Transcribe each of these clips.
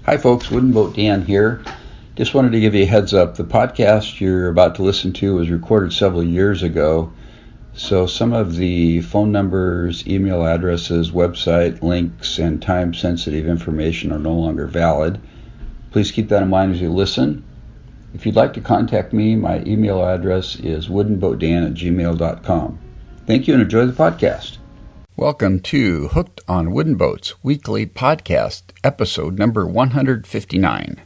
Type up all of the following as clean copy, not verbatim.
Hi folks, Wooden Boat Dan here. Just wanted to give you a heads up. The podcast you're about to listen to was recorded several years ago, so some of the phone numbers, email addresses, website links, and time-sensitive information are no longer valid. Please keep that in mind as you listen. If you'd like to contact me, my email address is woodenboatdan@gmail.com. Thank you and enjoy the podcast. Welcome to Hooked on Wooden Boats weekly podcast, episode number 159.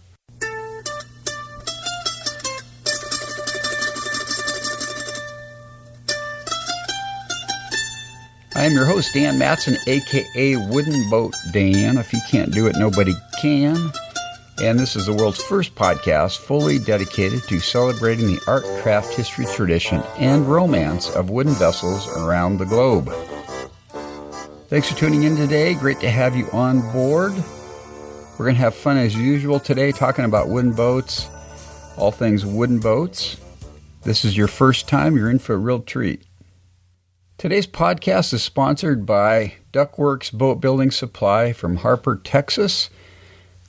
I am your host, Dan Matson, aka Wooden Boat Dan. If you can't do it, nobody can. And this is the world's first podcast fully dedicated to celebrating the art, craft, history, tradition, and romance of wooden vessels around the globe. Thanks for tuning in today. Great to have you on board. We're going to have fun as usual today, talking about wooden boats, all things wooden boats. This is your first time, you're in for a real treat. Today's podcast is sponsored by Duckworks Boat Building Supply from Harbour, Texas.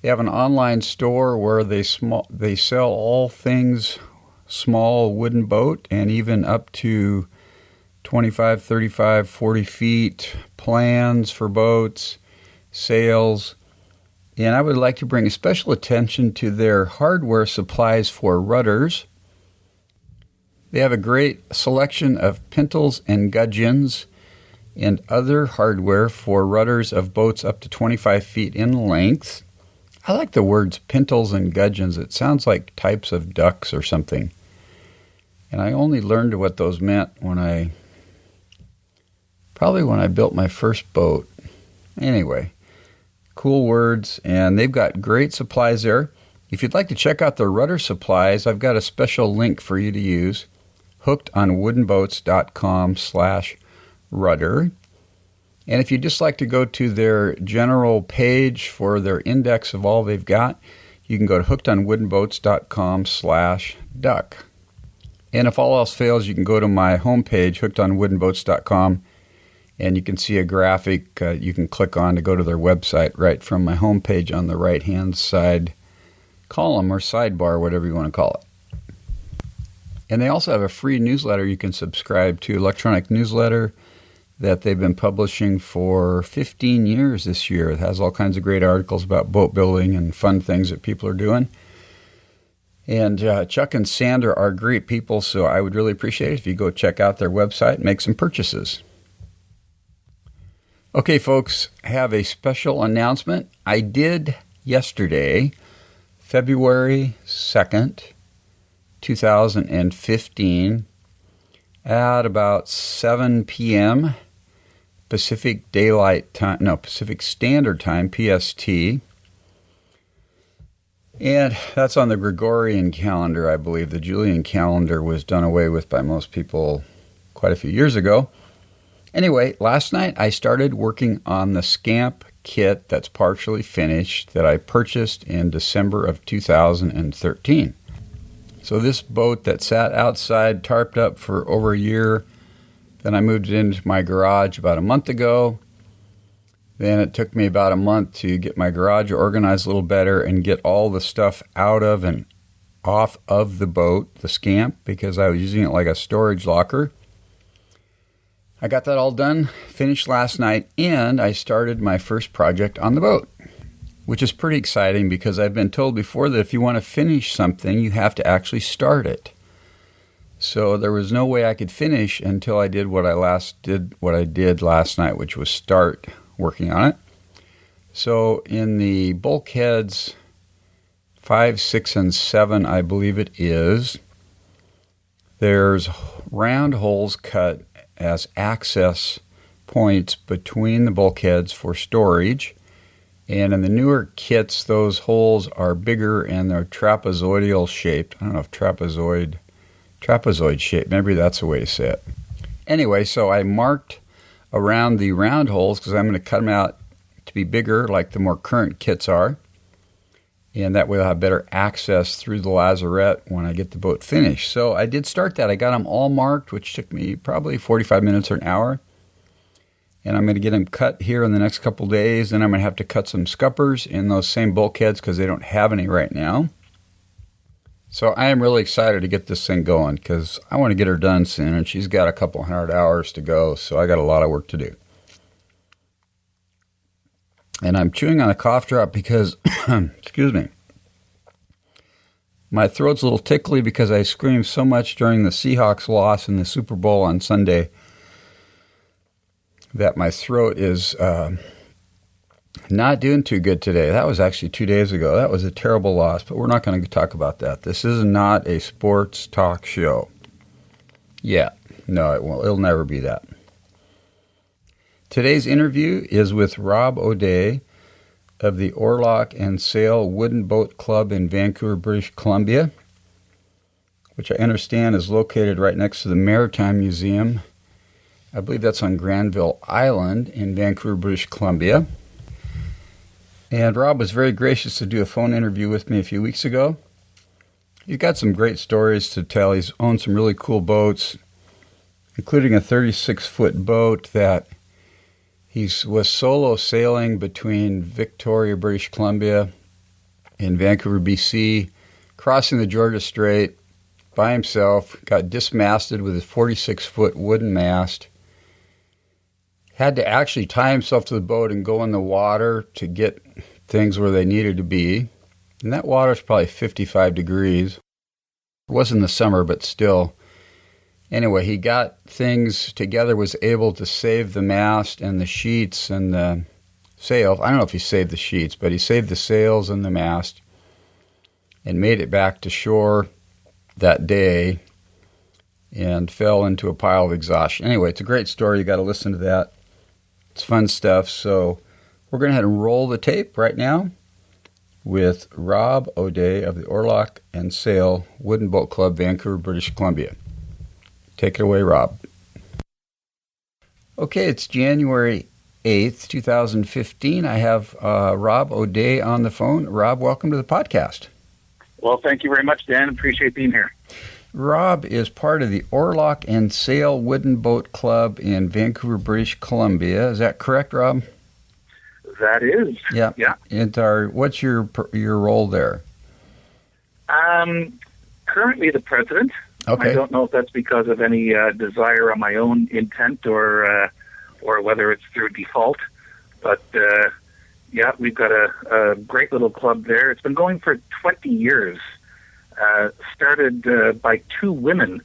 They have an online store where they sell all things small wooden boat and even up to 25, 35, 40 feet, plans for boats, sails, and I would like to bring special attention to their hardware supplies for rudders. They have a great selection of pintles and gudgeons and other hardware for rudders of boats up to 25 feet in length. I like the words pintles and gudgeons. It sounds like types of ducks or something. And I only learned what those meant when I built my first boat. Anyway, cool words, and they've got great supplies there. If you'd like to check out their rudder supplies, I've got a special link for you to use, hookedonwoodenboats.com/rudder. And if you'd just like to go to their general page for their index of all they've got, you can go to hookedonwoodenboats.com/duck. And if all else fails, you can go to my homepage, hookedonwoodenboats.com, and you can see a graphic you can click on to go to their website right from my homepage on the right-hand side column or sidebar, whatever you want to call it. And they also have a free newsletter you can subscribe to, electronic newsletter that they've been publishing for 15 years this year. It has all kinds of great articles about boat building and fun things that people are doing. And Chuck and Sandra are great people, so I would really appreciate it if you go check out their website and make some purchases. Okay, folks, I have a special announcement. I did yesterday, February 2nd, 2015, at about 7 p.m. Pacific Standard Time, PST. And that's on the Gregorian calendar, I believe. The Julian calendar was done away with by most people quite a few years ago. Anyway, last night I started working on the Scamp kit that's partially finished that I purchased in December of 2013. So this boat that sat outside, tarped up for over a year, then I moved it into my garage about a month ago. Then it took me about a month to get my garage organized a little better and get all the stuff out of and off of the boat, the Scamp, because I was using it like a storage locker. I got that all done, finished last night, and I started my first project on the boat, which is pretty exciting because I've been told before that if you want to finish something, you have to actually start it. So there was no way I could finish until I did what I did last night, which was start working on it. So in the bulkheads 5, 6, and 7, I believe it is, there's round holes cut as access points between the bulkheads for storage. And in the newer kits, those holes are bigger and they're trapezoidal shaped. I don't know if trapezoid shaped. Maybe that's the way to say it. Anyway, so I marked around the round holes because I'm going to cut them out to be bigger like the more current kits are. And that way I'll have better access through the lazarette when I get the boat finished. So I did start that. I got them all marked, which took me probably 45 minutes or an hour. and I'm going to get them cut here in the next couple days. Then I'm going to have to cut some scuppers in those same bulkheads because they don't have any right now. So I am really excited to get this thing going because I want to get her done soon, and she's got a couple 100 hours to go, so I got a lot of work to do. And I'm chewing on a cough drop because, excuse me, my throat's a little tickly because I screamed so much during the Seahawks loss in the Super Bowl on Sunday that my throat is not doing too good today. That was actually 2 days ago. That was a terrible loss, but we're not going to talk about that. This is not a sports talk show. Yeah, no, it won't. It'll never be that. Today's interview is with Rob O'Day of the Oarlock and Sail Wooden Boat Club in Vancouver, British Columbia, which I understand is located right next to the Maritime Museum. I believe that's on Granville Island in Vancouver, British Columbia. And Rob was very gracious to do a phone interview with me a few weeks ago. He's got some great stories to tell. He's owned some really cool boats, including a 36-foot boat that he was solo sailing between Victoria, British Columbia, and Vancouver, BC, crossing the Georgia Strait by himself, got dismasted with his 46-foot wooden mast, had to actually tie himself to the boat and go in the water to get things where they needed to be. And that water's probably 55 degrees. It wasn't the summer, but still. Anyway, he got things together, was able to save the mast and the sheets and the sails. I don't know if he saved the sheets, but he saved the sails and the mast and made it back to shore that day and fell into a pile of exhaustion. Anyway, it's a great story. You got to listen to that. It's fun stuff. So we're going to head and roll the tape right now with Rob O'Day of the Oarlock and Sail Wooden Boat Club, Vancouver, British Columbia. Take it away, Rob. Okay, it's January 8th, 2015. I have Rob O'Day on the phone. Rob, welcome to the podcast. Well, thank you very much, Dan. Appreciate being here. Rob is part of the Oarlock and Sail Wooden Boat Club in Vancouver, British Columbia. Is that correct, Rob? That is. Yeah. And what's your role there? Currently the president. Okay. I don't know if that's because of any desire on my own intent or whether it's through default. But, we've got a great little club there. It's been going for 20 years. Started by two women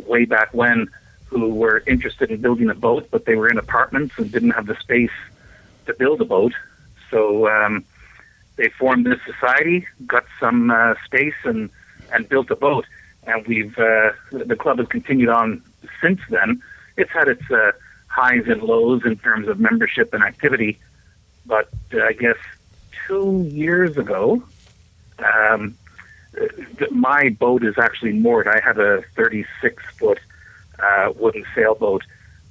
way back when who were interested in building a boat, but they were in apartments and didn't have the space to build a boat. So they formed this society, got some space, and built a boat. And the club has continued on since then. It's had its highs and lows in terms of membership and activity. But I guess 2 years ago, my boat is actually moored. I have a 36-foot wooden sailboat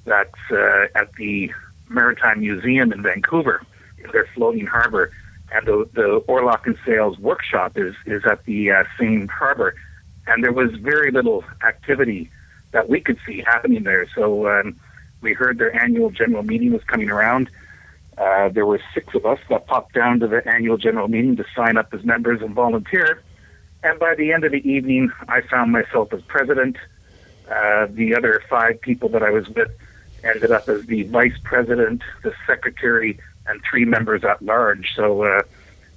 that's at the Maritime Museum in Vancouver, in their floating harbour. And the Oarlock and Sail's workshop is at the same harbour. And there was very little activity that we could see happening there. So we heard their annual general meeting was coming around. There were 6 of us that popped down to the annual general meeting to sign up as members and volunteer. And by the end of the evening, I found myself as president. The other 5 people that I was with ended up as the vice president, the secretary, and 3 members at large. So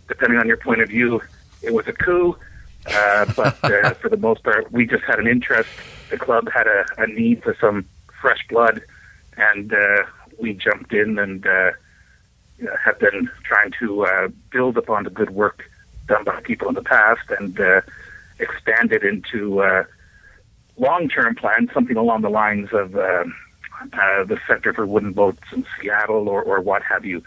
depending on your point of view, it was a coup. But for the most part, we just had an interest. The club had a need for some fresh blood, and we jumped in and have been trying to build upon the good work done by people in the past and expand it into long-term plans, something along the lines of the Center for Wooden Boats in Seattle or what have you.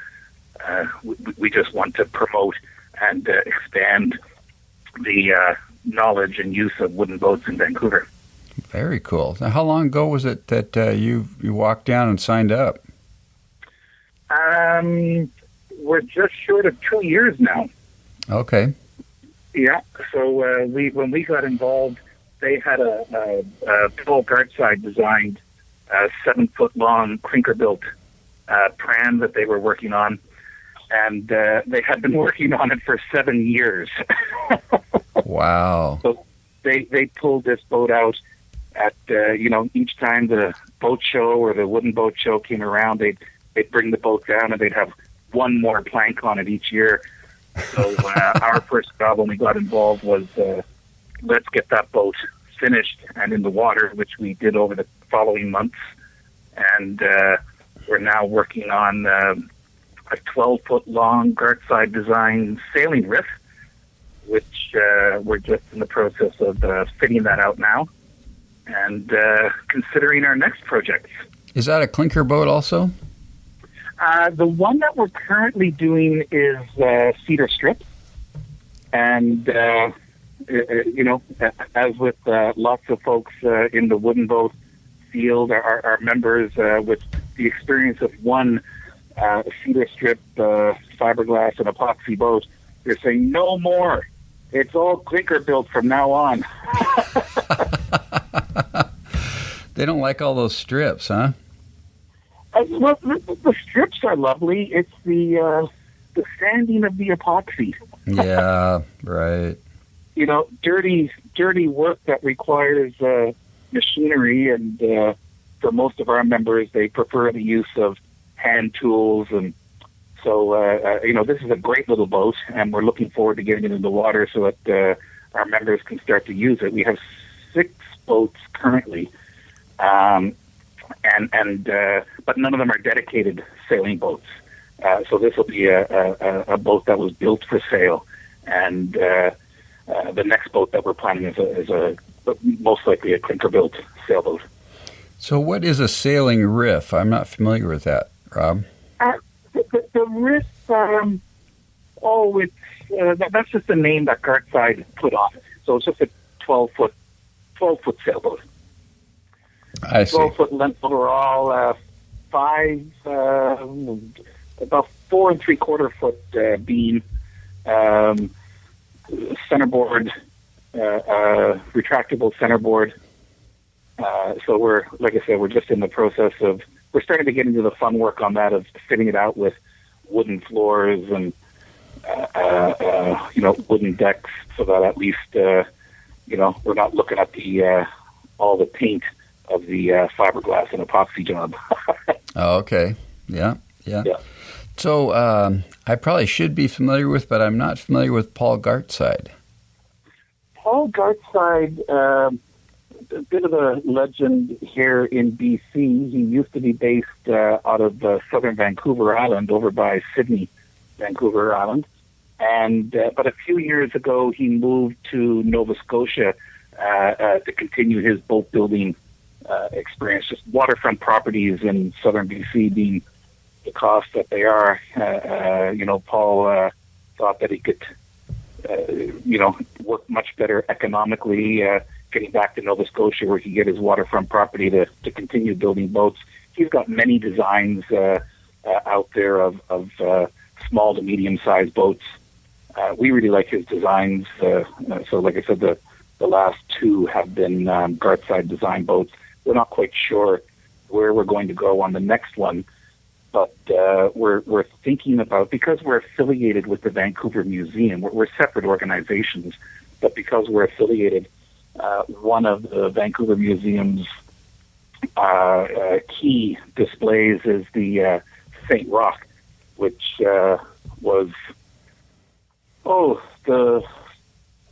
We just want to promote and expand the knowledge and use of wooden boats in Vancouver. Very cool. Now, how long ago was it that you walked down and signed up? We're just short of 2 years now. Okay. Yeah. So when we got involved, they had a full guardside designed, 7-foot long clinker built pram that they were working on, and they had been working on it for 7 years. Wow. So they pulled this boat out at, each time the boat show or the wooden boat show came around, they'd bring the boat down and they'd have one more plank on it each year. So our first job when we got involved was, let's get that boat finished and in the water, which we did over the following months. And we're now working on a 12-foot-long Gartside design sailing riff, which we're just in the process of fitting that out now and considering our next projects. Is that a clinker boat also? The one that we're currently doing is cedar strip. And, as with lots of folks in the wooden boat field, our members with the experience of one cedar strip, fiberglass, and epoxy boat, they're saying, no more. It's all clinker built from now on. They don't like all those strips, huh? Well, the strips are lovely. It's the sanding of the epoxy. Yeah, right. Dirty work that requires machinery, and for most of our members, they prefer the use of hand tools. And so, this is a great little boat, and we're looking forward to getting it in the water so that our members can start to use it. We have 6 boats currently. But none of them are dedicated sailing boats. So this will be a boat that was built for sail, and the next boat that we're planning is a most likely a clinker-built sailboat. So what is a sailing riff? I'm not familiar with that, Rob. The riff, that's just the name that Gartside put on it. So it's just a 12-foot sailboat. I see. 12-foot length overall, about 4 3/4 foot beam, centerboard, retractable centerboard. So we're just in the process of, we're starting to get into the fun work on that of fitting it out with wooden floors and, wooden decks, so that at least, we're not looking at the all the paint of the fiberglass and epoxy job. Oh, okay. Yeah. So I probably should be familiar with, but I'm not familiar with Paul Gartside. Paul Gartside, a bit of a legend here in BC. He used to be based out of southern Vancouver Island, over by Sydney, Vancouver Island. And but a few years ago, he moved to Nova Scotia to continue his boat building experience. Just waterfront properties in southern BC being the cost that they are. Paul thought that he could, work much better economically, getting back to Nova Scotia where he could get his waterfront property to continue building boats. He's got many designs out there of small to medium-sized boats. We really like his designs. So like I said, the last 2 have been Gartside design boats. We're not quite sure where we're going to go on the next one, but we're thinking about, because we're affiliated with the Vancouver Museum, we're separate organizations, but because we're affiliated, one of the Vancouver Museum's key displays is the St. Rock, which was the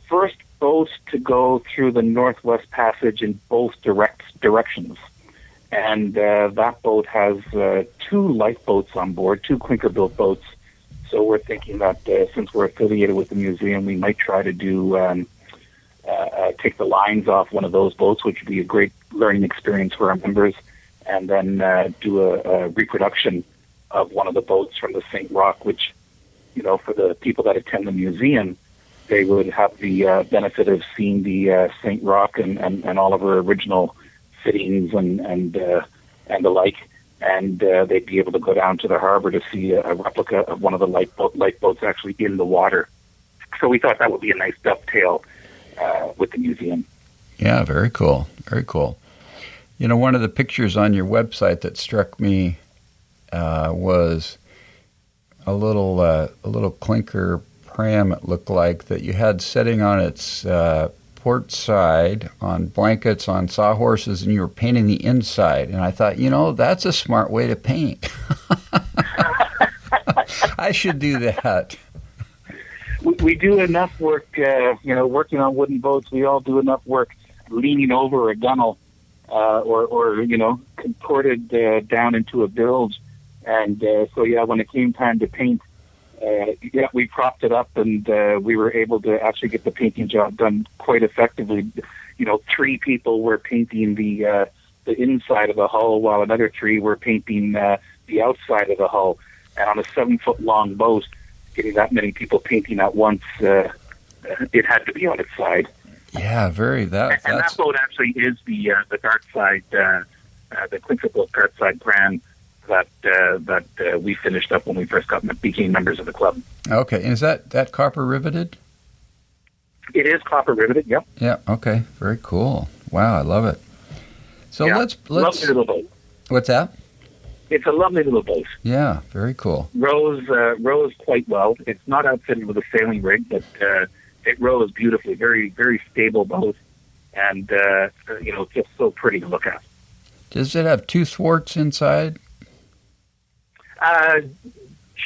first boat to go through the Northwest Passage in both directions. And that boat has 2 lifeboats on board, 2 clinker-built boats. So we're thinking that since we're affiliated with the museum, we might try to do take the lines off one of those boats, which would be a great learning experience for our members, and then do a reproduction of one of the boats from the St. Rock, which, for the people that attend the museum, they would have the benefit of seeing the St. Rock and all of our original fittings and the like, and they'd be able to go down to the harbor to see a replica of one of the lifeboats actually in the water. So we thought that would be a nice dovetail with the museum. Yeah, very cool. Very cool. One of the pictures on your website that struck me was a little clinker pram, it looked like, that you had sitting on its port side on blankets on sawhorses, and you were painting the inside. And I thought, that's a smart way to paint. I should do that. We do enough work, working on wooden boats. We all do enough work leaning over a gunnel or contorted down into a bilge. And when it came time to paint, we propped it up, and we were able to actually get the painting job done quite effectively. 3 people were painting the inside of the hull, while another 3 were painting the outside of the hull. And on a 7-foot-long boat, getting that many people painting at once, it had to be on its side. Yeah, that boat actually is the dark side, the Clinker boat dark side brand that we finished up when we first became members of the club. Okay, and is that copper riveted? It is copper riveted. Yep. Yeah. Okay. Very cool. Wow, I love it. So let's lovely little boat. What's that? It's a lovely little boat. Yeah, very cool. Rows quite well. It's not outfitted with a sailing rig, but it rows beautifully. Very, very stable boat, and just so pretty to look at. Does it have 2 thwarts inside?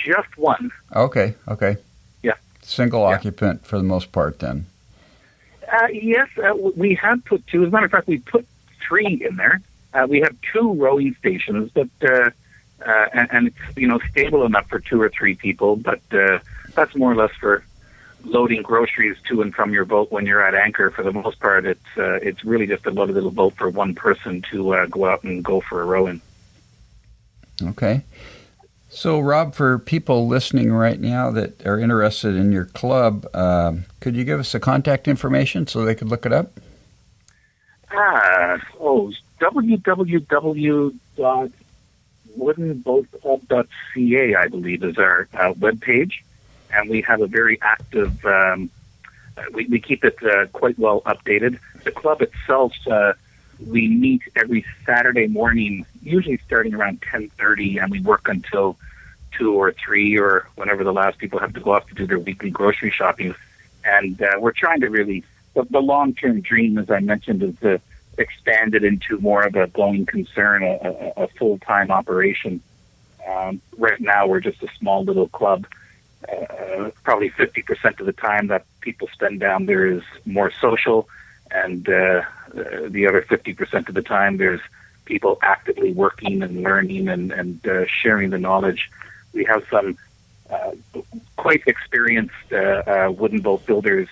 Just one. Okay. Yeah. Single occupant for the most part, then. Yes, we have put 2. As a matter of fact, we put 3 in there. We have 2 rowing stations, but and it's stable enough for 2 or 3 people. But that's more or less for loading groceries to and from your boat when you're at anchor. For the most part, it's really just a lovely little boat for one person to go out and go for a row in. Okay. So, Rob, for people listening right now that are interested in your club, could you give us the contact information so they could look it up? www.woodenboatclub.ca, I believe, is our webpage. And we have a very active, we keep it quite well updated. The club itself, we meet every Saturday morning, usually starting around 10:30, and we work until 2 or 3 or whenever the last people have to go off to do their weekly grocery shopping. And we're trying to really, the long-term dream, as I mentioned, is to expand it into more of a going concern, a full-time operation. Right now, we're just a small little club. Probably 50% of the time that people spend down there is more social, and the other 50% of the time there's people actively working and learning and sharing the knowledge. We have some quite experienced wooden boat builders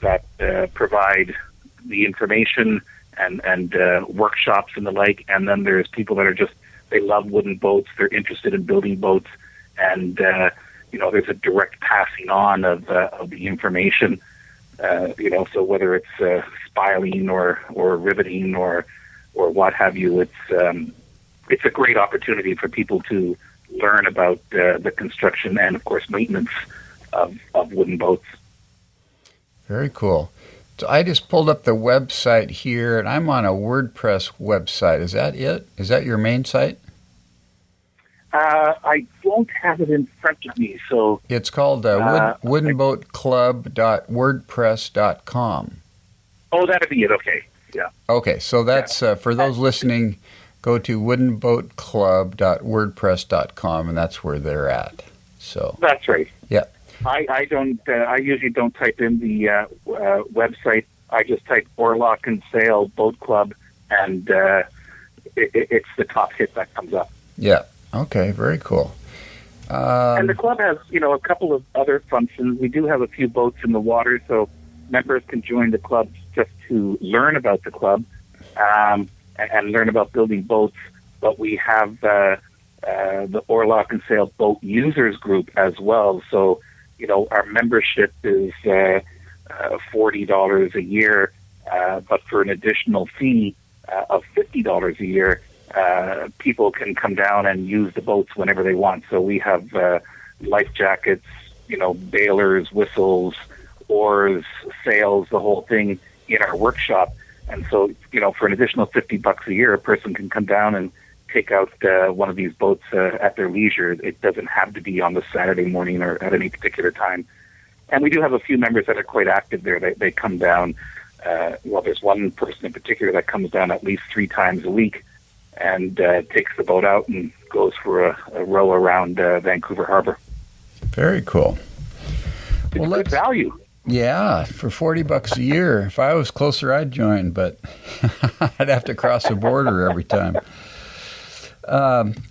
that provide the information and workshops and the like, and then there's people that are just, they love wooden boats, they're interested in building boats, and there's a direct passing on of the information. So whether it's spiling or riveting or what have you, it's a great opportunity for people to learn about the construction and, of course, maintenance of wooden boats. Very cool. So I just pulled up the website here, and I'm on a WordPress website. Is that it? Is that your main site? I don't have it in front of me, so... It's called woodenboatclub.wordpress.com. Oh, that'd be it, okay, yeah. Okay, so that's, for those listening, go to woodenboatclub.wordpress.com, and that's where they're at. So that's right. Yeah. I don't, I usually don't type in the website. I just type Oarlock and Sail Boat Club, and it's the top hit that comes up. Yeah. Okay, very cool. And the club has, a couple of other functions. We do have a few boats in the water, so members can join the club just to learn about the club and learn about building boats. But we have the Oarlock and Sail Boat Users Group as well. So, our membership is $40 a year, but for an additional fee of $50 a year, people can come down and use the boats whenever they want. So we have life jackets, bailers, whistles, oars, sails, the whole thing in our workshop. And so, for an additional $50 a year, a person can come down and take out one of these boats at their leisure. It doesn't have to be on the Saturday morning or at any particular time. And we do have a few members that are quite active there. They come down. There's one person in particular that comes down at least 3 times a week and takes the boat out and goes for a row around Vancouver Harbour. Very cool. It's good value. Yeah, for $40 a year. If I was closer, I'd join, but I'd have to cross the border every time.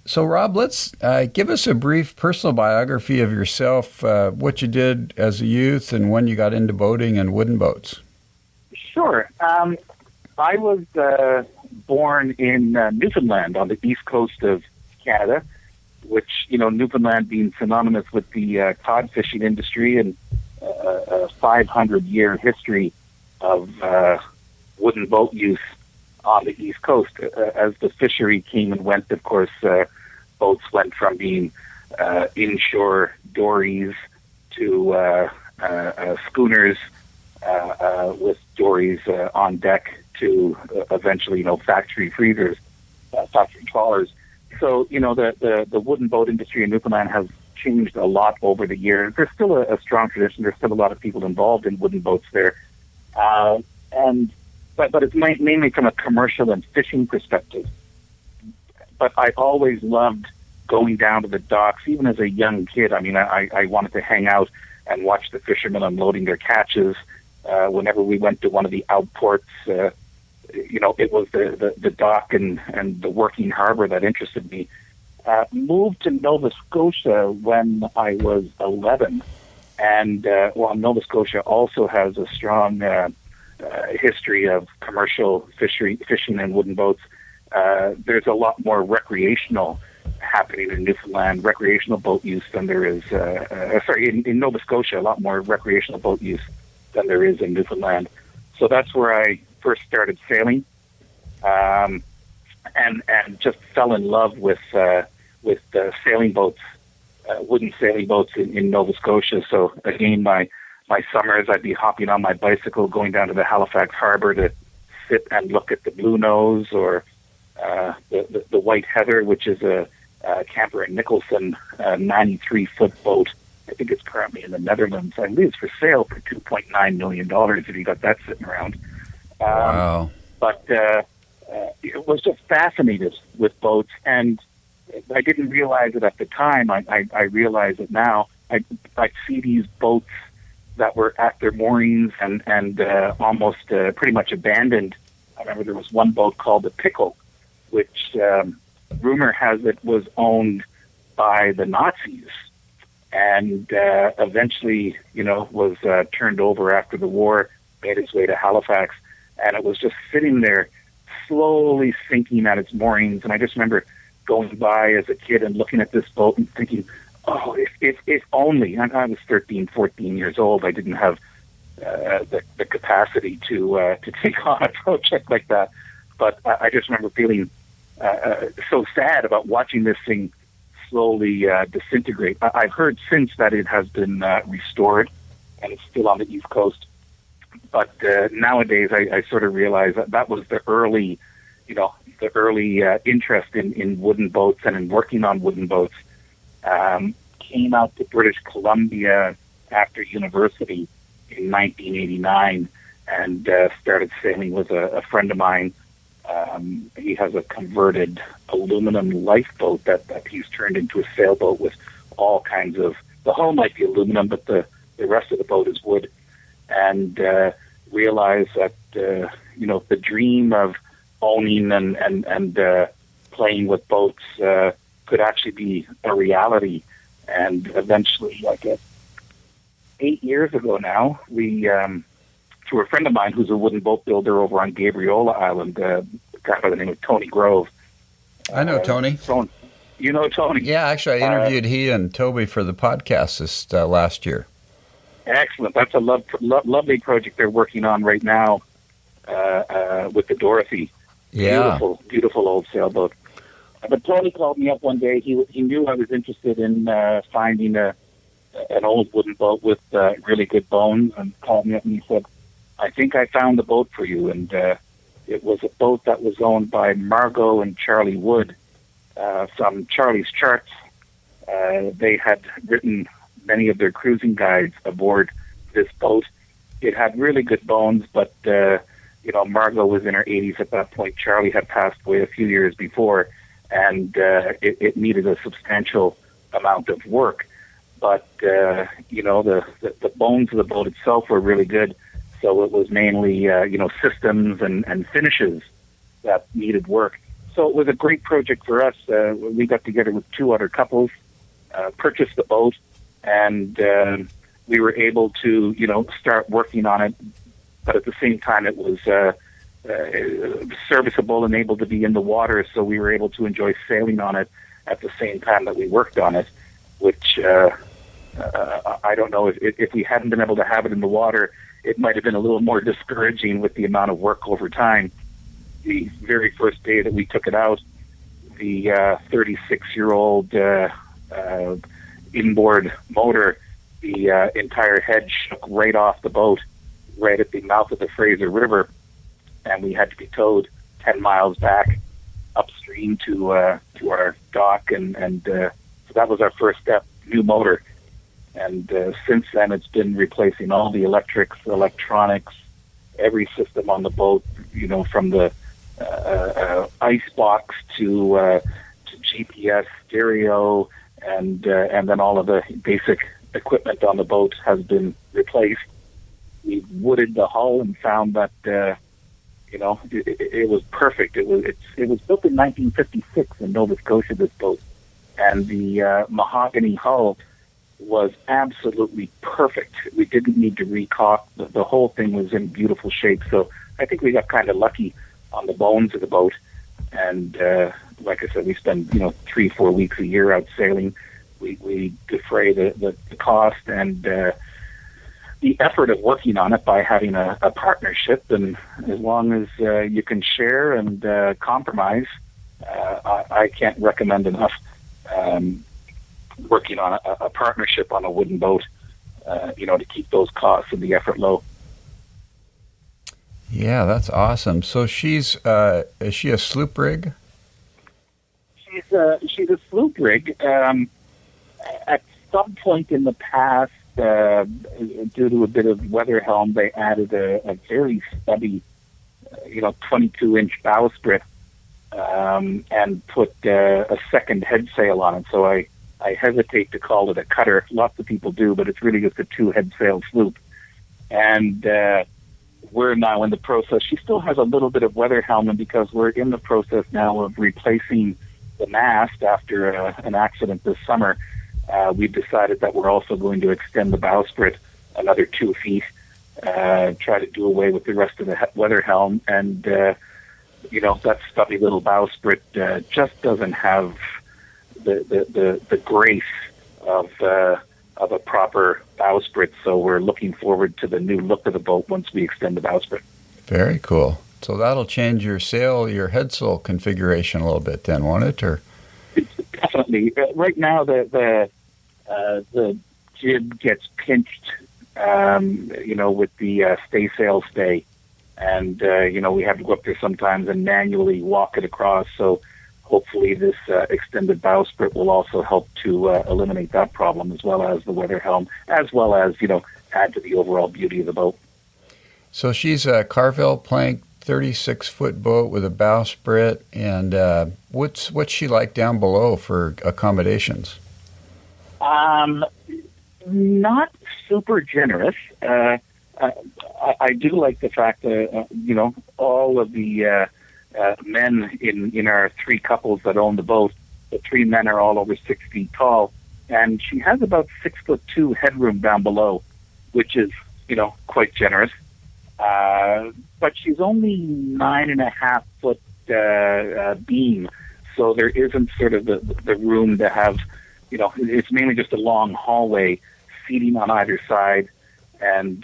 So, Rob, let's give us a brief personal biography of yourself, what you did as a youth, and when you got into boating and wooden boats. Sure. I was born in Newfoundland on the east coast of Canada, which, Newfoundland being synonymous with the cod fishing industry and a 500-year history of wooden boat use on the East Coast. As the fishery came and went, of course, boats went from being inshore dories to schooners with dories on deck to eventually, factory freezers, factory trawlers. So, the wooden boat industry in Newfoundland has changed a lot over the years. There's still a strong tradition. There's still a lot of people involved in wooden boats there. But it's mainly from a commercial and fishing perspective. But I always loved going down to the docks, even as a young kid. I mean, I wanted to hang out and watch the fishermen unloading their catches. Whenever we went to one of the outports, it was the dock and the working harbor that interested me. Moved to Nova Scotia when I was 11. And while Nova Scotia also has a strong history of commercial fishing and wooden boats, there's a lot more recreational happening in Newfoundland, recreational boat use than there is, in Nova Scotia, a lot more recreational boat use than there is in Newfoundland. So that's where I first started sailing, and just fell in love with sailing boats, wooden sailing boats in Nova Scotia. So again, my summers, I'd be hopping on my bicycle, going down to the Halifax Harbour to sit and look at the Blue Nose or the White Heather, which is a Camper and Nicholson 93-foot boat. I think it's currently in the Netherlands. I believe it's for sale for $2.9 million if you got that sitting around. Wow. But it was just fascinated with boats, and I didn't realize it at the time. I realize it now. I'd see these boats that were at their moorings and almost pretty much abandoned. I remember there was one boat called the Pickle, which rumor has it was owned by the Nazis, and eventually, was turned over after the war, made its way to Halifax, and it was just sitting there, slowly sinking at its moorings. And I just remember going by as a kid and looking at this boat and thinking, oh, if only. I was 13, 14 years old. I didn't have the capacity to take on a project like that. But I just remember feeling so sad about watching this thing slowly disintegrate. I've heard since that it has been restored and it's still on the East Coast. But nowadays, I sort of realize that was the early, interest in wooden boats and in working on wooden boats. Came out to British Columbia after university in 1989 and started sailing with a friend of mine. He has a converted aluminum lifeboat that he's turned into a sailboat with all kinds of, the hull might be aluminum, but the rest of the boat is wood. And realized that, the dream of owning and playing with boats could actually be a reality. And eventually, I guess, 8 years ago now, we, through a friend of mine who's a wooden boat builder over on Gabriola Island, a guy by the name of Tony Grove. I know Tony. You know Tony? Yeah, actually, I interviewed he and Toby for the podcast this last year. Excellent. That's a lovely project they're working on right now with the Dorothy. Yeah. Beautiful old sailboat. But Tony called me up one day. He knew I was interested in finding an old wooden boat with really good bones, and called me up and he said, I think I found the boat for you. And it was a boat that was owned by Margo and Charlie Wood, from Charlie's Charts. They had written many of their cruising guides aboard this boat. It had really good bones, but Margo was in her 80s at that point. Charlie had passed away a few years before, and it needed a substantial amount of work. But the bones of the boat itself were really good. So it was mainly systems and finishes that needed work. So it was a great project for us. We got together with two other couples, purchased the boat, and we were able to start working on it. But at the same time, it was serviceable and able to be in the water, so we were able to enjoy sailing on it at the same time that we worked on it, which I don't know if we hadn't been able to have it in the water, it might have been a little more discouraging with the amount of work over time. The very first day that we took it out, the 36-year-old inboard motor, the entire head shook right off the boat, right at the mouth of the Fraser River, and we had to be towed 10 miles back upstream to our dock, and so that was our first step, new motor. And since then, it's been replacing all the electrics, electronics, every system on the boat, from the ice box to GPS, stereo, and then all of the basic equipment on the boat has been replaced. We wooded the hull and found that it was perfect. It was built in 1956 in Nova Scotia, this boat, and the mahogany hull was absolutely perfect. We didn't need to recaulk. The whole thing was in beautiful shape. So I think we got kind of lucky on the bones of the boat. And like I said, we spend 3-4 weeks a year out sailing. We defray the cost and the effort of working on it by having a partnership. And as long as you can share and compromise, I can't recommend enough working on a partnership on a wooden boat, to keep those costs and the effort low. Yeah, that's awesome. So is she a sloop rig? She's a sloop rig. At some point in the past, due to a bit of weather helm, they added a very stubby, 22-inch bowsprit, and put a second head sail on it. So I hesitate to call it a cutter. Lots of people do, but it's really just a two-head sail sloop. And we're now in the process. She still has a little bit of weather helm, and because we're in the process now of replacing the mast after an accident this summer, we've decided that we're also going to extend the bowsprit another 2 feet, try to do away with the rest of the weather helm. And, that stubby little bowsprit just doesn't have the grace of a proper bowsprit, so we're looking forward to the new look of the boat once we extend the bowsprit. Very cool. So that'll change your headsail configuration a little bit then, won't it? Or definitely. Right now, the jib gets pinched, with the staysail stay, and we have to go up there sometimes and manually walk it across. So hopefully this extended bowsprit will also help to eliminate that problem, as well as the weather helm, as well as, add to the overall beauty of the boat. So she's a Carvel plank, 36-foot boat with a bowsprit, and what's she like down below for accommodations? Not super generous. I do like the fact that, all of the men in our three couples that own the boat, the three men are all over 6 feet tall, and she has about 6'2" headroom down below, which is, quite generous. But she's only 9.5 foot beam, so there isn't sort of the room to have, it's mainly just a long hallway, seating on either side, and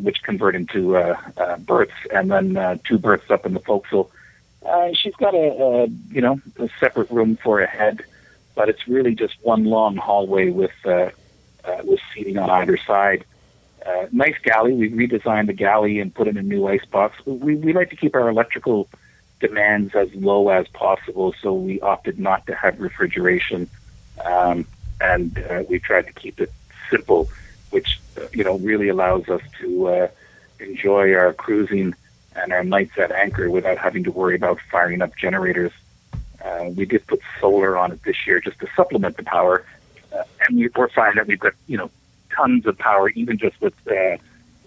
which convert into berths, and then 2 berths up in the forecastle. She's got a separate room for a head, but it's really just one long hallway with seating on either side. Nice galley. We redesigned the galley and put in a new ice box. We like to keep our electrical demands as low as possible. So we opted not to have refrigeration, and we tried to keep it simple, which really allows us to enjoy our cruising and our nights at anchor without having to worry about firing up generators. We did put solar on it this year just to supplement the power, and we're finding that we've got tons of power, even just with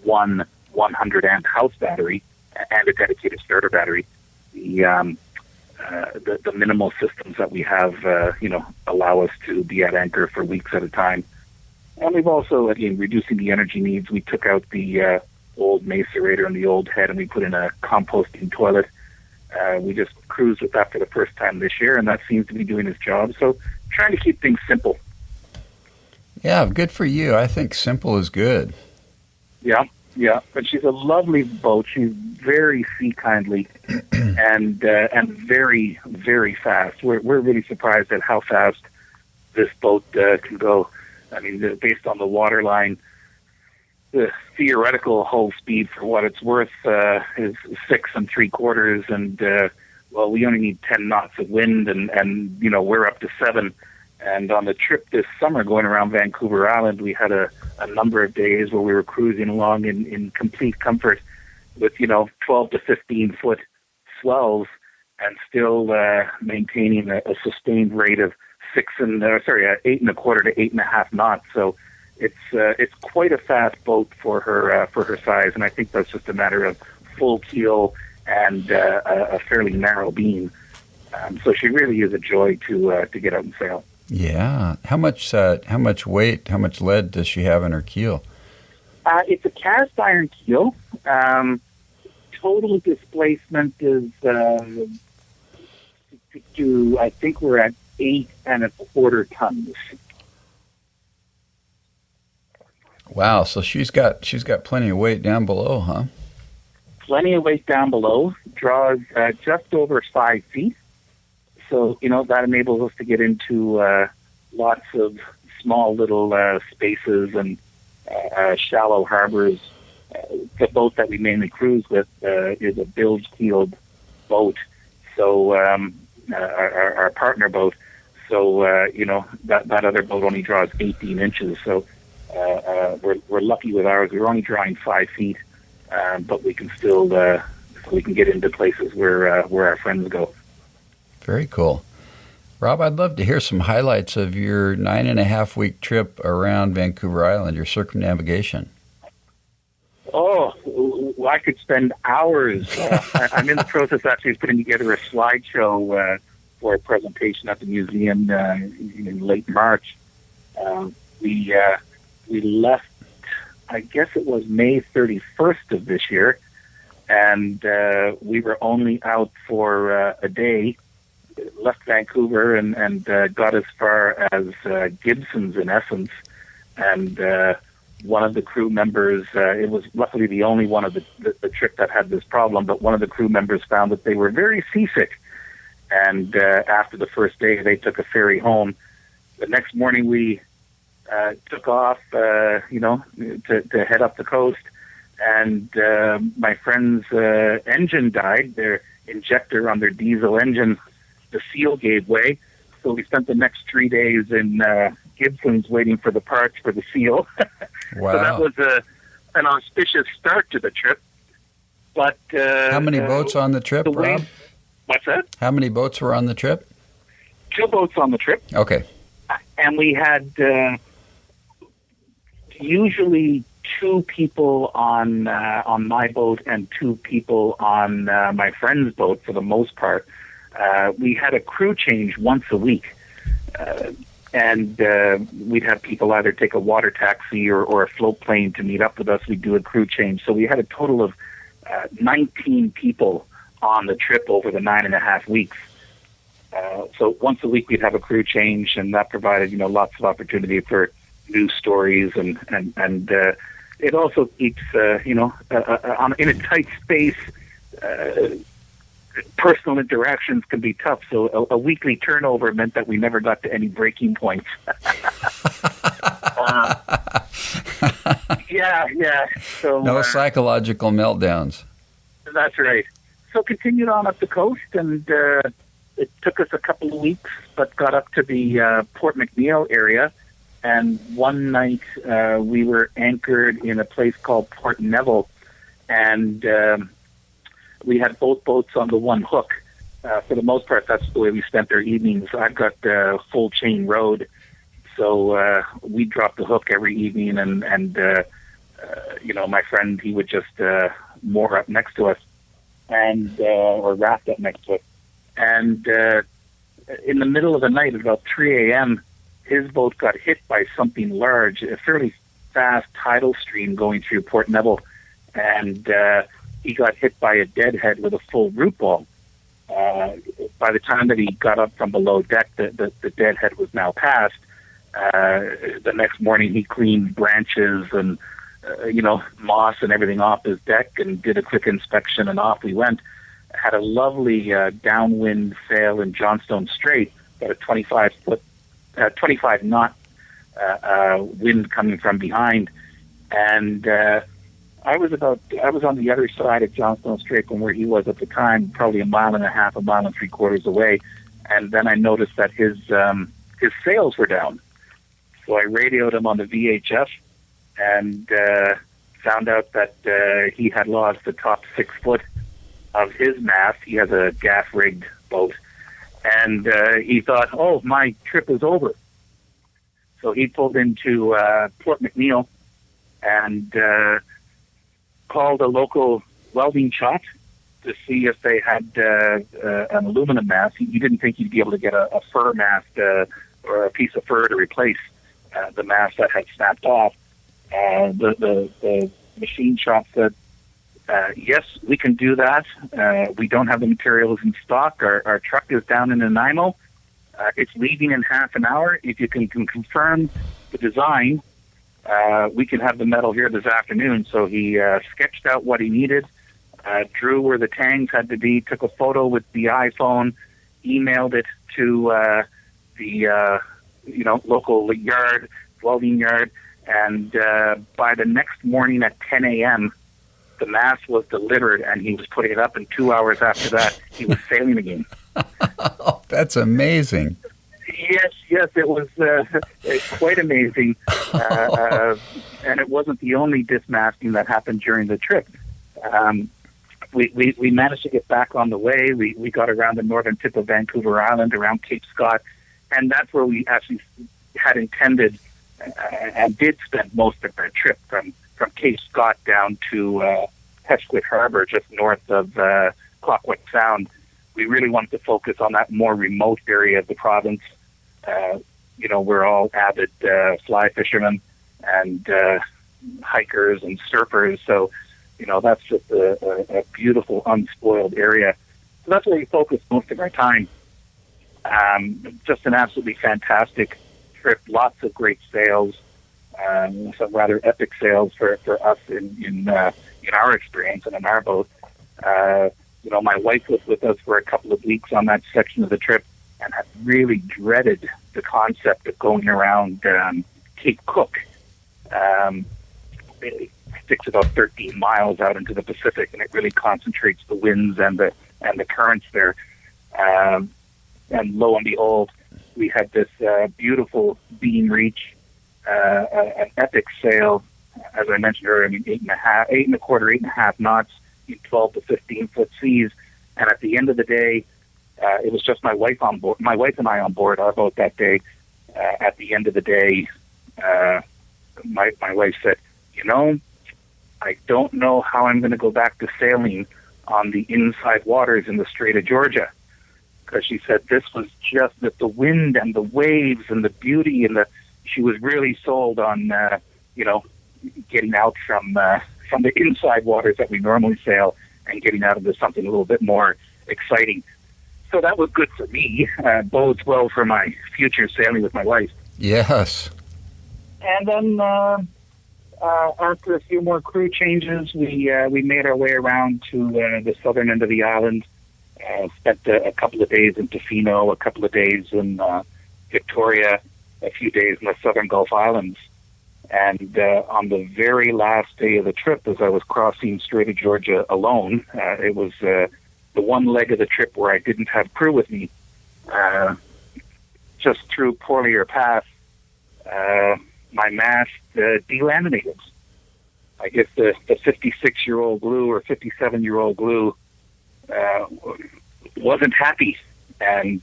one 100 amp house battery and a dedicated starter battery. The minimal systems that we have, allow us to be at anchor for weeks at a time. And we've also, again, reducing the energy needs. We took out the old macerator and the old head, and we put in a composting toilet. We just cruised with that for the first time this year, and that seems to be doing its job. So trying to keep things simple. Yeah, good for you. I think simple is good. Yeah. But she's a lovely boat. She's very sea kindly and very, very fast. We're really surprised at how fast this boat can go. I mean, based on the waterline, the theoretical hull speed, for what it's worth, is 6 3/4, and we only need 10 knots of wind, and we're up to 7. And on the trip this summer going around Vancouver Island, we had a number of days where we were cruising along in complete comfort with 12 to 15 foot swells, and still maintaining a sustained rate of 8 1/4 to 8.5 knots. So it's quite a fast boat for her size, and I think that's just a matter of full keel and a fairly narrow beam. So she really is a joy to get out and sail. Yeah. How much weight, how much lead does she have in her keel? It's a cast iron keel. Total displacement is I think we're at 8 1/4 tons. Wow, so she's got plenty of weight down below, huh? Plenty of weight down below. Draws just over 5 feet. So, that enables us to get into lots of small little spaces and shallow harbors. The boat that we mainly cruise with is a bilge-keeled boat, so our partner boat. So, that other boat only draws 18 inches. So we're lucky with ours. We're only drawing 5 feet, but we can still we can get into places where our friends go. Very cool. Rob, I'd love to hear some highlights of your 9.5-week trip around Vancouver Island, your circumnavigation. Oh, I could spend hours. I'm in the process actually of putting together a slideshow for a presentation at the museum in late March. We left, I guess it was May 31st of this year, and we were only out for a day. Left Vancouver and got as far as Gibson's, in essence, and one of the crew members, it was luckily the only one of the trip that had this problem, but one of the crew members found that they were very seasick, and after the first day they took a ferry home. The next morning we took off to head up the coast, and my friend's engine died. Their injector on their diesel engine, the seal gave way, so we spent the next 3 days in Gibson's waiting for the parts for the seal. Wow. So that was an auspicious start to the trip. But how many boats on the trip, Rob? What's that? How many boats were on the trip? 2 boats on the trip. Okay. And we had usually 2 people on my boat and 2 people on my friend's boat for the most part. We had a crew change once a week, and we'd have people either take a water taxi or a float plane to meet up with us. We'd do a crew change. So we had a total of 19 people on the trip over the 9.5 weeks. So once a week we'd have a crew change, and that provided lots of opportunity for news stories, and it also keeps in a tight space. Personal interactions can be tough, so a weekly turnover meant that we never got to any breaking points. Yeah. So no psychological meltdowns. That's right. So continued on up the coast, and it took us a couple of weeks, but got up to the Port McNeill area. And one night we were anchored in a place called Port Neville, and we had both boats on the one hook. For the most part, that's the way we spent our evenings. I've got full chain rode, so we dropped the hook every evening, and my friend, he would just moor up next to us, and or raft up next to us. And in the middle of the night, at about 3 a.m., his boat got hit by something large, a fairly fast tidal stream going through Port Neville, and he got hit by a deadhead with a full root ball. By the time that he got up from below deck, the deadhead was now past. The next morning, he cleaned branches and moss and everything off his deck, and did a quick inspection, and off we went. Had a lovely downwind sail in Johnstone Strait, got a 25 knot wind coming from behind, and I was on the other side of Johnstone Strait from where he was at the time, probably a mile and 3/4 away, and then I noticed that his sails were down. So I radioed him on the VHF, and found out that he had lost the top 6 foot of his mast. He has a gaff-rigged boat, and he thought, oh, my trip is over. So he pulled into Port McNeill and called a local welding shop to see if they had an aluminum mast. He didn't think he'd be able to get a fur mast or a piece of fur to replace the mast that had snapped off. The machine shop said, yes, we can do that. We don't have the materials in stock. Our truck is down in Nanaimo. It's leaving in half an hour. If you can confirm the design, we can have the metal here this afternoon. So he sketched out what he needed, drew where the tangs had to be, took a photo with the iPhone, emailed it to the local welding yard, and by the next morning at 10 a.m., the mast was delivered, and he was putting it up, and 2 hours after that, he was sailing again. Oh, that's amazing. Yes, it was quite amazing. And it wasn't the only dismasting that happened during the trip. We managed to get back on the way. We got around the northern tip of Vancouver Island, around Cape Scott, and that's where we actually had intended and did spend most of our trip, from Cape Scott down to Pesquit Harbour, just north of Clockwork Sound. We really wanted to focus on that more remote area of the province. We're all avid fly fishermen and hikers and surfers, so that's just a beautiful, unspoiled area. So that's where we focused most of our time. Just an absolutely fantastic trip, lots of great sails, some rather epic sails for us in our experience and in our boat. My wife was with us for a couple of weeks on that section of the trip, and had really dreaded the concept of going around Cape Cook. It sticks about 13 miles out into the Pacific, and it really concentrates the winds and the currents there. And lo and behold, we had this beautiful beam reach, an epic sail, as I mentioned earlier. 8.25 knots in 12 to 15 foot seas. And at the end of the day, it was just my wife on board. My wife and I on board our boat that day. At the end of the day, my wife said, I don't know how I'm going to go back to sailing on the inside waters in the Strait of Georgia. Because she said this was just the wind and the waves and the beauty, and she was really sold on getting out from the inside waters that we normally sail and getting out into something a little bit more exciting. So that was good for me. Bodes well for my future sailing with my wife. Yes. And then after a few more crew changes, we made our way around to the southern end of the island. Spent a couple of days in Tofino, a couple of days in Victoria, a few days in the southern Gulf Islands. And on the very last day of the trip, as I was crossing Strait of Georgia alone, it was the one leg of the trip where I didn't have crew with me, just through poorly or path, my mast delaminated. I guess the 56-year-old glue or 57-year-old glue wasn't happy. And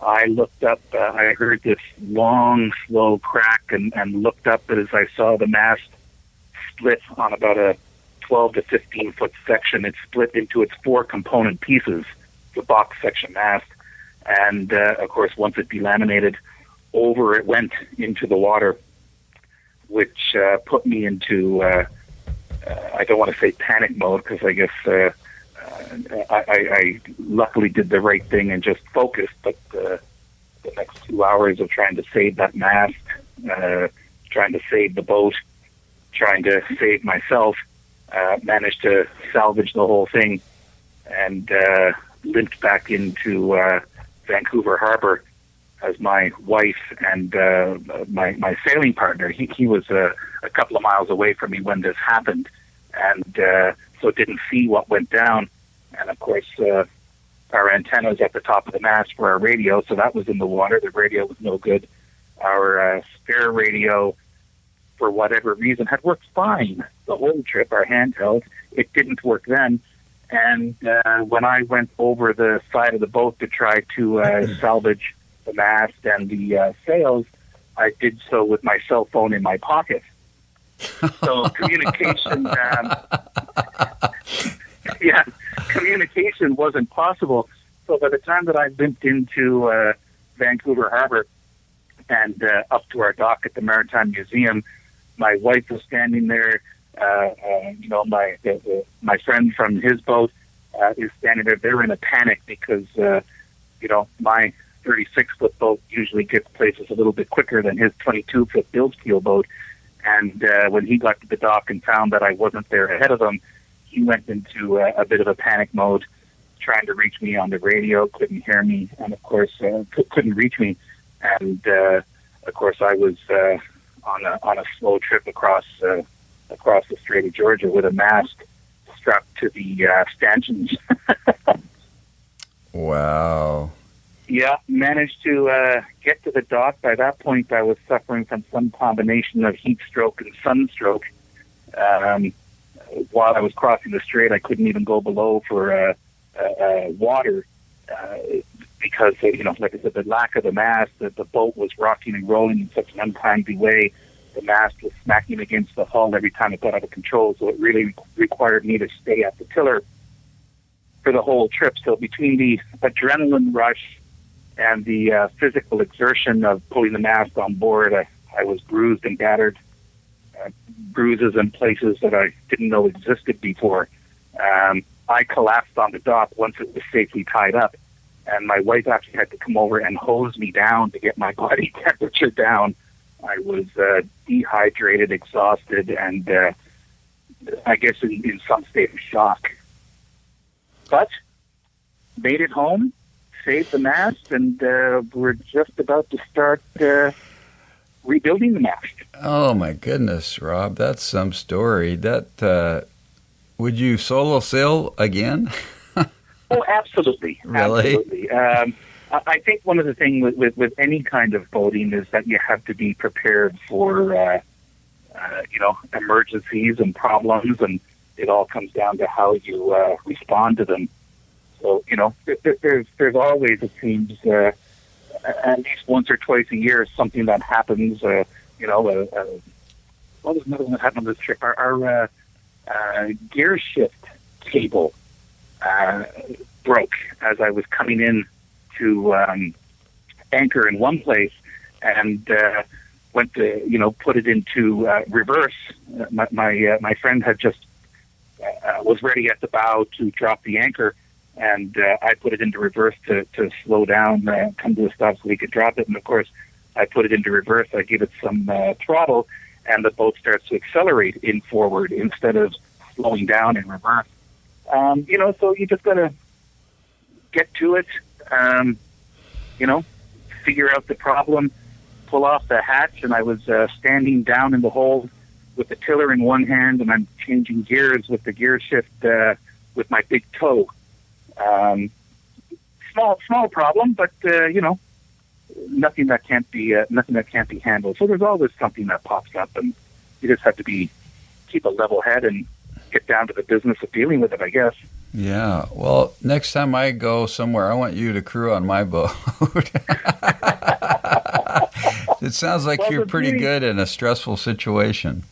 I looked up, I heard this long, slow crack and looked up as I saw the mast split on about a 12 to 15-foot section. It split into its 4 component pieces, the box section mast. And, of course, once it delaminated, over it went into the water, which put me into, I don't want to say panic mode, because I guess I luckily did the right thing and just focused, but the next 2 hours of trying to save that mast, trying to save the boat, trying to save myself, managed to salvage the whole thing and limped back into Vancouver Harbour as my wife and my sailing partner. He was a couple of miles away from me when this happened, and so didn't see what went down. And of course, our antenna was at the top of the mast for our radio, so that was in the water. The radio was no good. Our spare radio, for whatever reason, had worked fine the whole trip, our handheld. It didn't work then. And when I went over the side of the boat to try to salvage the mast and the sails, I did so with my cell phone in my pocket. So communication, communication wasn't possible. So by the time that I limped into Vancouver Harbour and up to our dock at the Maritime Museum, my wife was standing there. My friend from his boat is standing there. They're in a panic because my 36-foot boat usually gets places a little bit quicker than his 22-foot bilge keel boat. And when he got to the dock and found that I wasn't there ahead of him, he went into a bit of a panic mode, trying to reach me on the radio, couldn't hear me, and of course couldn't reach me. And of course I was on a slow trip across the Strait of Georgia with a mast strapped to the stanchions. Wow. Yeah, managed to get to the dock. By that point, I was suffering from some combination of heat stroke and sunstroke. While I was crossing the strait, I couldn't even go below for water because, like I said, the lack of the mast, the boat was rocking and rolling in such an untimely way. The mast was smacking against the hull every time it got out of control, so it really required me to stay at the tiller for the whole trip. So between the adrenaline rush and the physical exertion of pulling the mast on board, I was bruised and battered, bruises in places that I didn't know existed before. I collapsed on the dock once it was safely tied up, and my wife actually had to come over and hose me down to get my body temperature down. I was dehydrated, exhausted, and I guess in some state of shock. But made it home, saved the mast, and we're just about to start rebuilding the mast. Oh my goodness, Rob, that's some story. That would you solo sail again? Oh, absolutely. Really? Absolutely. I think one of the things with any kind of boating is that you have to be prepared for, emergencies and problems, and it all comes down to how you respond to them. So, there's always, it seems, at least once or twice a year, something that happens, what was another one that happened on this trip? Our gear shift cable broke as I was coming in to anchor in one place, and went to put it into reverse. My friend had just was ready at the bow to drop the anchor, and I put it into reverse to slow down, come to a stop so we could drop it. And of course, I put it into reverse. I give it some throttle, and the boat starts to accelerate in forward instead of slowing down in reverse. So you just gotta get to it. Figure out the problem, pull off the hatch, and I was standing down in the hold with the tiller in one hand, and I'm changing gears with the gear shift with my big toe. Small problem, but nothing that can't be handled. So there's always something that pops up, and you just have to keep a level head and get down to the business of dealing with it, I guess. Yeah. Well, next time I go somewhere, I want you to crew on my boat. It sounds like you're pretty good in a stressful situation.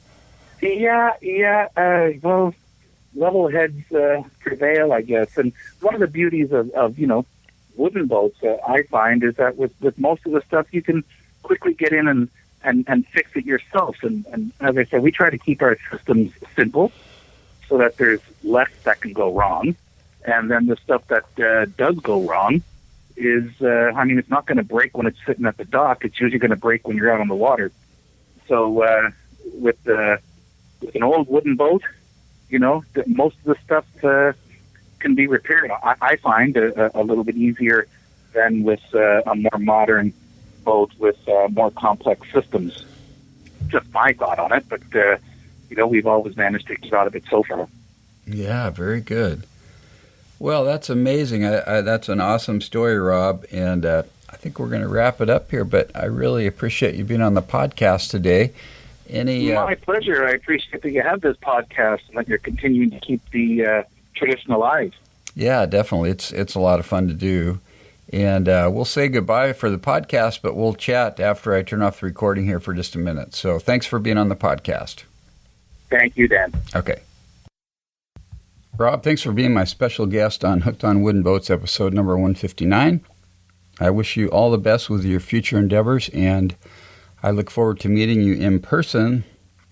Yeah. Well, level heads prevail, I guess. And one of the beauties of wooden boats, I find, is that with most of the stuff, you can quickly get in and fix it yourself. And as I said, we try to keep our systems simple so that there's less that can go wrong. And then the stuff that does go wrong is, it's not going to break when it's sitting at the dock. It's usually going to break when you're out on the water. So with an old wooden boat, most of the stuff can be repaired. I find a little bit easier than with a more modern boat with more complex systems. Just my thought on it, but we've always managed to get out of it so far. Yeah, very good. Well, that's amazing. That's an awesome story, Rob, and I think we're going to wrap it up here, but I really appreciate you being on the podcast today. My pleasure. I appreciate that you have this podcast and that you're continuing to keep the tradition alive. Yeah, definitely. It's a lot of fun to do. And we'll say goodbye for the podcast, but we'll chat after I turn off the recording here for just a minute. So thanks for being on the podcast. Thank you, Dan. Okay. Rob, thanks for being my special guest on Hooked on Wooden Boats, episode number 159. I wish you all the best with your future endeavors, and I look forward to meeting you in person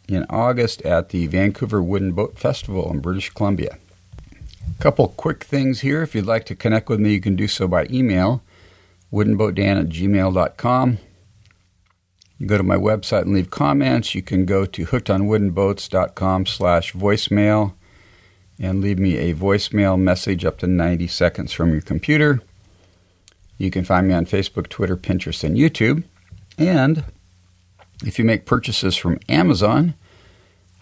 in August at the Vancouver Wooden Boat Festival in British Columbia. A couple quick things here. If you'd like to connect with me, you can do so by email, woodenboatdan@gmail.com. You go to my website and leave comments. You can go to hookedonwoodenboats.com/voicemail and leave me a voicemail message up to 90 seconds from your computer. You can find me on Facebook, Twitter, Pinterest, and YouTube. And if you make purchases from Amazon,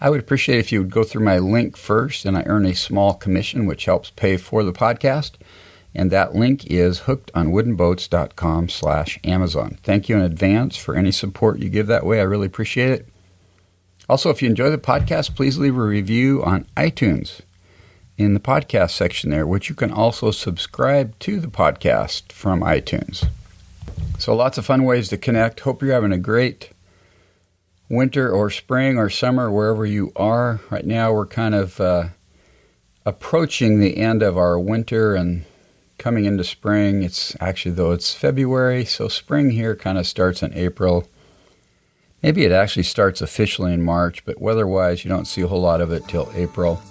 I would appreciate if you would go through my link first, and I earn a small commission, which helps pay for the podcast. And that link is hookedonwoodenboats.com/Amazon. Thank you in advance for any support you give that way. I really appreciate it. Also, if you enjoy the podcast, please leave a review on iTunes in the podcast section there, which you can also subscribe to the podcast from iTunes. So lots of fun ways to connect. Hope you're having a great winter or spring or summer, wherever you are. Right now we're kind of approaching the end of our winter and coming into spring. It's February, so spring here kind of starts in April. Maybe it actually starts officially in March, but weather-wise you don't see a whole lot of it till April.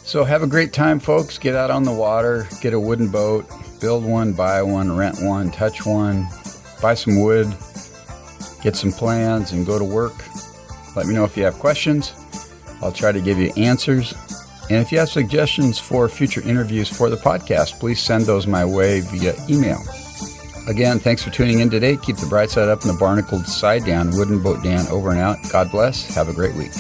So have a great time, folks. Get out on the water, get a wooden boat, build one, buy one, rent one, touch one, buy some wood, get some plans, and go to work. Let me know if you have questions. I'll try to give you answers. And if you have suggestions for future interviews for the podcast, please send those my way via email. Again, thanks for tuning in today. Keep the bright side up and the barnacled side down. Wooden Boat Dan over and out. God bless. Have a great week.